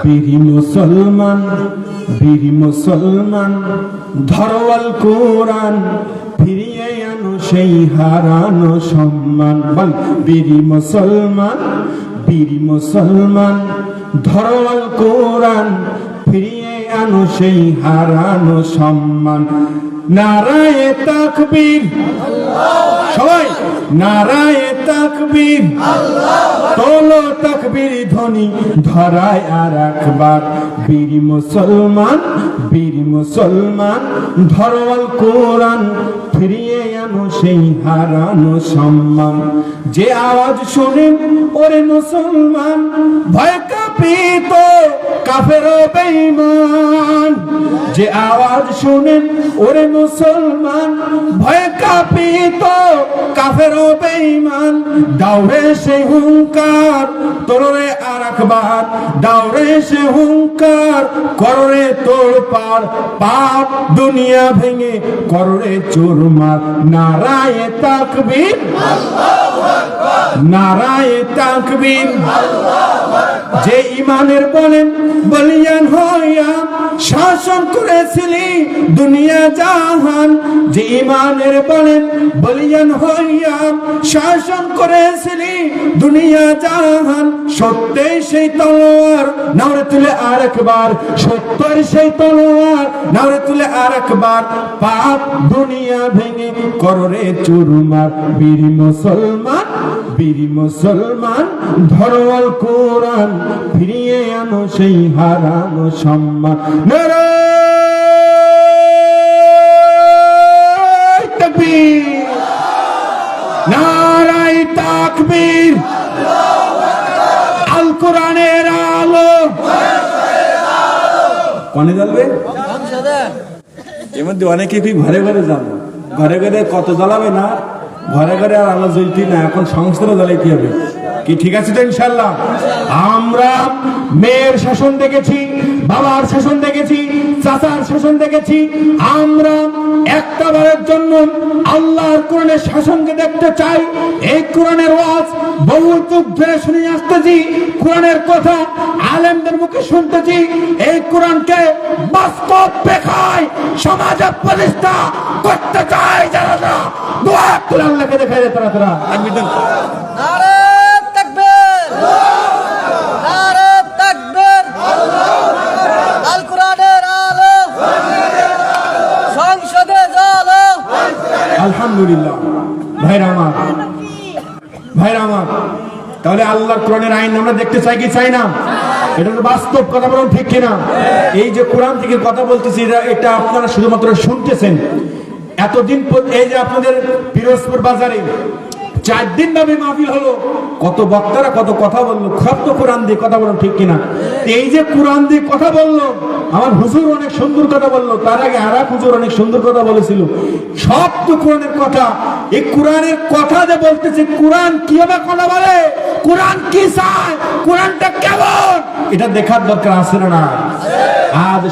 বীর মুসলমান ধরো আল কোরআন, ফিরিয়ে আনো সেই হারানো সম্মান। বল বীর মুসলমান ধরো আল কোরআন, ফিরিয়ে আনো সেই হারানো সম্মান। নারায়ে তাকবীর, সবাই নারায়ে তাকবীর, তোলো তাকবীর ধ্বনি ধরায় আর একবার। বীর মুসলমান ধরো আল কোরআন, ফিরিয়ে আনো সেই হারানো সম্মান। যে আওয়াজ শুনে ওরে মুসলমান, ভয় কাঁপিত কাফের ও বেঈমান। যে আওয়াজ শুনে ওরে মুসলমান, ভয় কাঁপিত কাফের ও বেঈমান। দাওরে সে হুঙ্কার তোরে আর একবার, দাওরে সে হুঙ্কার কররে তোর পার। পাপ দুনিয়া ভেঙে কররে চুরমার। নারায়ে তাকবীর, নারায়ে তাকবীর। যে ইমানের বলেন বলিয়ান হইয়া শাসন করেছিলি দুনিয়া জাহান। যে ইমানের বলেন বলিয়ান হইয়া শাসন করেছিলি দুনিয়া জাহান। সত্যের সেই তলোয়ার নাওরে তুলে আর একবার, সত্যের সেই তলোয়ার নাওরে তুলে আর একবার। পাপ দুনিয়া ভেঙে কররে চুরমার। বীর মুসলমান ধরো আল কোরআন, ফিরিয়ে আনো সেই হারানো সম্মান। নারায়ে তাকবীর, নারায়ে তাকবীর। আল কোরআনের আলো কোনে জ্বলবে? এর মধ্যে অনেকে কি ঘরে ঘরে যাবো, ঘরে ঘরে কত জ্বালাবে না, ঘরে ঘরে আর আলো জ্বলতি না, এখন সংসারে জ্বালাইতে হবে। কি ঠিক আছে তো ইনশাআল্লাহ? আমরা মেয়ের শাসন দেখেছি, বাবার শাসন দেখেছি, চাচার শাসন দেখেছি। আমরা একটা বারের জন্য আল্লাহর কোরআনের শাসনকে দেখতে চাই। এই কোরআনের ওয়াজ বহু যুগ ধরে শুনে আসতেছি, কোরআনের কথা আলেমদের মুখে শুনতেছি। এই কোরআনকে বাস্তব দেখায় সমাজে প্রতিষ্ঠা করতে চাই যারা, দোয়া করে আল্লাহকে দেখায় তারা তারা। আলহামদুলিল্লাহ ভাইরা আমার, তাহলে আল্লাহর কোরআনের আইন আমরা দেখতে চাই কি চাই না? এটা তো বাস্তব কথা, বলুন ঠিক কিনা? এই যে কোরআন থেকে কথা বলতেছি, এটা আপনারা শুধুমাত্র শুনতেছেন। এতদিন এই যে আপনাদের পিরোজপুর বাজারে 4 দিন ব্যাপী মাহফিল হলো, কত বক্তারা কত কথা বললো, সব তো কোরআন দিয়ে কথা, বলুন ঠিক কিনা? এই যে কোরআন দিয়ে কথা বললো, আমার হুজুর অনেক সুন্দর কথা বললো, তার আগে আর এক হুজুর অনেক সুন্দর কথা বলেছিল, সব তো কোরআনের কথা। এই কোরআনের কথা যে বলতেছে, কোরআন কিভাবে কথা বলে, কোরআন কি চায়, কোরআনটা কেমন, এটা দেখার দরকার আছে না? আজ